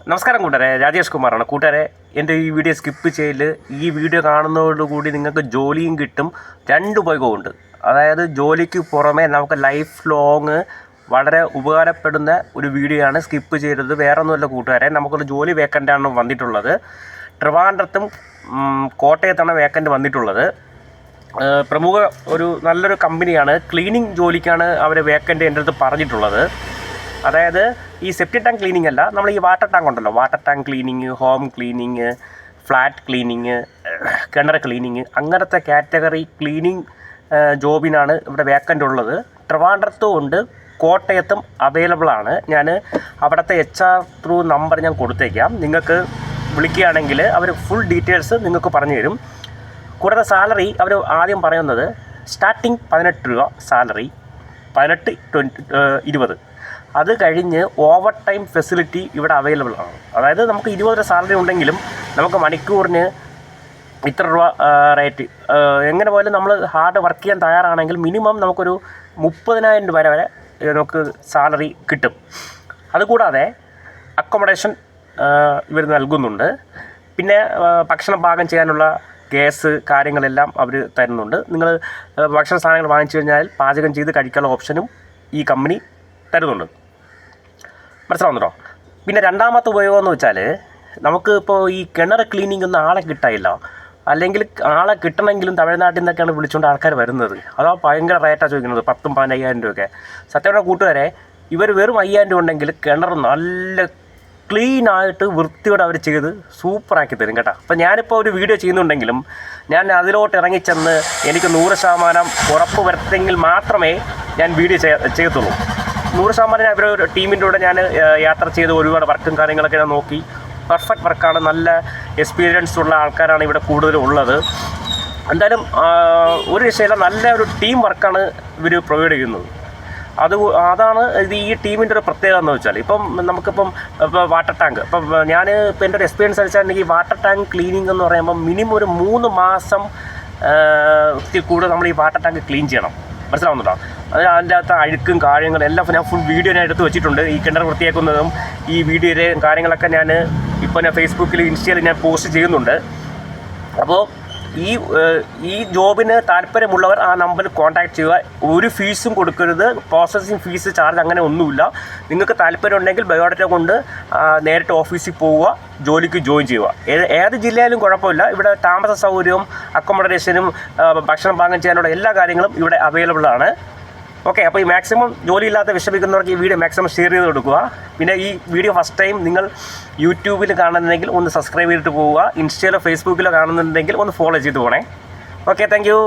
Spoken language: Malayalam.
നമസ്കാരം കൂട്ടുകാരെ, രാജേഷ് കുമാറാണ്. കൂട്ടുകാരെ, എൻ്റെ ഈ വീഡിയോ സ്കിപ്പ് ചെയ്യൽ. ഈ വീഡിയോ കാണുന്നതോടുകൂടി നിങ്ങൾക്ക് ജോലിയും കിട്ടും. രണ്ട് ഉപയോഗമുണ്ട്. അതായത് ജോലിക്ക് പുറമെ നമുക്ക് ലൈഫ് ലോങ് വളരെ ഉപകാരപ്പെടുന്ന ഒരു വീഡിയോ ആണ്. സ്കിപ്പ് ചെയ്തത് വേറെ ഒന്നുമല്ല കൂട്ടുകാരെ, നമുക്കൊരു ജോലി വേക്കൻ്റാണ് വന്നിട്ടുള്ളത്. ട്രിവാൻഡ്രത്തും കോട്ടയത്താണ് വേക്കൻ്റ് വന്നിട്ടുള്ളത്. പ്രമുഖ ഒരു നല്ലൊരു കമ്പനിയാണ്. ക്ലീനിങ് ജോലിക്കാണ് അവർ വേക്കൻ്റ് എൻ്റെ അടുത്ത് പറഞ്ഞിട്ടുള്ളത്. അതായത് ഈ സെപ്റ്റി ടാങ്ക് ക്ലീനിങ് അല്ല, നമ്മൾ ഈ വാട്ടർ ടാങ്ക് ഉണ്ടല്ലോ, water tank cleaning, home cleaning, flat cleaning, കിണർ ക്ലീനിങ്, അങ്ങനത്തെ കാറ്റഗറി ക്ലീനിങ് ജോബിനാണ് ഇവിടെ വേക്കൻ്റ് ഉള്ളത്. ട്രിവാൻഡ്രത്തും ഉണ്ട്, കോട്ടയത്തും അവൈലബിൾ ആണ്. ഞാൻ അവിടുത്തെ HR ത്രൂ നമ്പർ ഞാൻ കൊടുത്തേക്കാം. നിങ്ങൾക്ക് വിളിക്കുകയാണെങ്കിൽ അവർ ഫുൾ ഡീറ്റെയിൽസ് നിങ്ങൾക്ക് പറഞ്ഞു തരും. കൂടാതെ സാലറി അവർ ആദ്യം പറയുന്നത് സ്റ്റാർട്ടിങ് 18 രൂപ സാലറി, 18-20. അത് കഴിഞ്ഞ് ഓവർ ടൈം ഫെസിലിറ്റി ഇവിടെ അവൈലബിൾ ആണ്. അതായത് നമുക്ക് 20 രൂപ സാലറി ഉണ്ടെങ്കിലും നമുക്ക് മണിക്കൂറിന് ഇത്ര രൂപ റേറ്റ്. എങ്ങനെ പോയാലും നമ്മൾ ഹാർഡ് വർക്ക് ചെയ്യാൻ തയ്യാറാണെങ്കിൽ മിനിമം നമുക്കൊരു 30,000 രൂപ വരെ നമുക്ക് സാലറി കിട്ടും. അതുകൂടാതെ അക്കോമഡേഷൻ ഇവർ നൽകുന്നുണ്ട്. പിന്നെ ഭക്ഷണം പാകം ചെയ്യാനുള്ള ഗ്യാസ് കാര്യങ്ങളെല്ലാം അവർ തരുന്നുണ്ട്. നിങ്ങൾ ഭക്ഷണ സാധനങ്ങൾ വാങ്ങിച്ചു കഴിഞ്ഞാൽ പാചകം ചെയ്ത് കഴിക്കാനുള്ള ഓപ്ഷനും ഈ കമ്പനി തരുന്നുണ്ട്. മനസ്സിലാവുന്നുണ്ടോ? പിന്നെ രണ്ടാമത്തെ ഉപയോഗം എന്ന് വെച്ചാൽ, നമുക്ക് ഇപ്പോൾ ഈ കിണർ ക്ലീനിങ് ഒന്നും ആളെ കിട്ടായില്ല. അല്ലെങ്കിൽ ആളെ കിട്ടണമെങ്കിലും തമിഴ്നാട്ടിൽ നിന്നൊക്കെയാണ് വിളിച്ചുകൊണ്ട് ആൾക്കാർ വരുന്നത്. അതാ ഭയങ്കര റേറ്റാണ് ചോദിക്കുന്നത്, 10,000-15,000 രൂപയൊക്കെ. സത്യമായ കൂട്ടുകാരെ, ഇവർ വെറും 5,000 രൂപ ഉണ്ടെങ്കിൽ കിണർ നല്ല ക്ലീനായിട്ട് വൃത്തിയോടെ അവർ ചെയ്ത് സൂപ്പറാക്കി തരും കേട്ടോ. അപ്പോൾ ഞാനിപ്പോൾ ഒരു വീഡിയോ ചെയ്യുന്നുണ്ടെങ്കിലും ഞാൻ അതിലോട്ട് ഇറങ്ങിച്ചെന്ന് എനിക്ക് 100% ഉറപ്പ് വരുത്തെങ്കിൽ മാത്രമേ ഞാൻ വീഡിയോ ചെയ്യത്തുള്ളൂ. 100% അവരൊരു ടീമിൻ്റെ കൂടെ ഞാൻ യാത്ര ചെയ്ത് ഒരുപാട് വർക്കും കാര്യങ്ങളൊക്കെ ഞാൻ നോക്കി. പെർഫെക്റ്റ് വർക്കാണ്. നല്ല എക്സ്പീരിയൻസ് ഉള്ള ആൾക്കാരാണ് ഇവിടെ കൂടുതലും ഉള്ളത്. എന്തായാലും ഒരു രക്ഷയില്ല, നല്ല ഒരു ടീം വർക്കാണ് ഇവർ പ്രൊവൈഡ് ചെയ്യുന്നത്. അതാണ് ഈ ടീമിൻ്റെ ഒരു പ്രത്യേകത എന്ന് വെച്ചാൽ, ഇപ്പം നമുക്കിപ്പം വാട്ടർ ടാങ്ക്, ഇപ്പം ഞാൻ ഇപ്പം എൻ്റെ ഒരു എക്സ്പീരിയൻസ് വെച്ചാൽ ഈ വാട്ടർ ടാങ്ക് ക്ലീനിങ് എന്ന് പറയുമ്പോൾ മിനിമം ഒരു 3 മാസം കൂടുതൽ നമ്മൾ ഈ വാട്ടർ ടാങ്ക് ക്ലീൻ ചെയ്യണം. മനസ്സിലാവുന്നുണ്ടോ? അത് അതിൻ്റെ അകത്ത് അഴുക്കും കാര്യങ്ങളും എല്ലാം ഞാൻ ഫുൾ വീഡിയോ ഞാൻ എടുത്ത് വെച്ചിട്ടുണ്ട്. ഈ കിണർ വൃത്തിയാക്കുന്നതും ഈ വീഡിയോയിലെ കാര്യങ്ങളൊക്കെ ഞാൻ ഫേസ്ബുക്കിൽ ഇൻസ്റ്റയിൽ ഞാൻ പോസ്റ്റ് ചെയ്യുന്നുണ്ട്. അപ്പോൾ ഈ ജോബിന് താല്പര്യമുള്ളവർ ആ നമ്പറിൽ കോൺടാക്റ്റ് ചെയ്യുക. ഒരു ഫീസും കൊടുക്കരുത്, പ്രോസസ്സിങ് ഫീസ് ചാർജ് അങ്ങനെ ഒന്നുമില്ല. നിങ്ങൾക്ക് താല്പര്യം ഉണ്ടെങ്കിൽ ബയോഡേറ്റ കൊണ്ട് നേരിട്ട് ഓഫീസിൽ പോവുക, ജോലിക്ക് ജോയിൻ ചെയ്യുക. ഏത് ജില്ലയിലും കുഴപ്പമില്ല. ഇവിടെ താമസ സൗകര്യവും അക്കോമഡേഷനും ഭക്ഷണം പാകം ചെയ്യാനുള്ള എല്ലാ കാര്യങ്ങളും ഇവിടെ അവൈലബിൾ ആണ്. ഓക്കെ, അപ്പോൾ ഈ മാക്സിമം ജോലിയില്ലാത്ത വിഷമിക്കുന്നവർക്ക് ഈ വീഡിയോ മാക്സിമം ഷെയർ ചെയ്ത് കൊടുക്കുക. പിന്നെ ഈ വീഡിയോ ഫസ്റ്റ് ടൈം നിങ്ങൾ യൂട്യൂബിൽ കാണുന്നുണ്ടെങ്കിൽ ഒന്ന് സബ്സ്ക്രൈബ് ചെയ്തിട്ട് പോവുക. ഇൻസ്റ്റയിലോ ഫേസ്ബുക്കിലോ കാണുന്നുണ്ടെങ്കിൽ ഒന്ന് ഫോളോ ചെയ്ത് പോകണേ. Okay, thank U.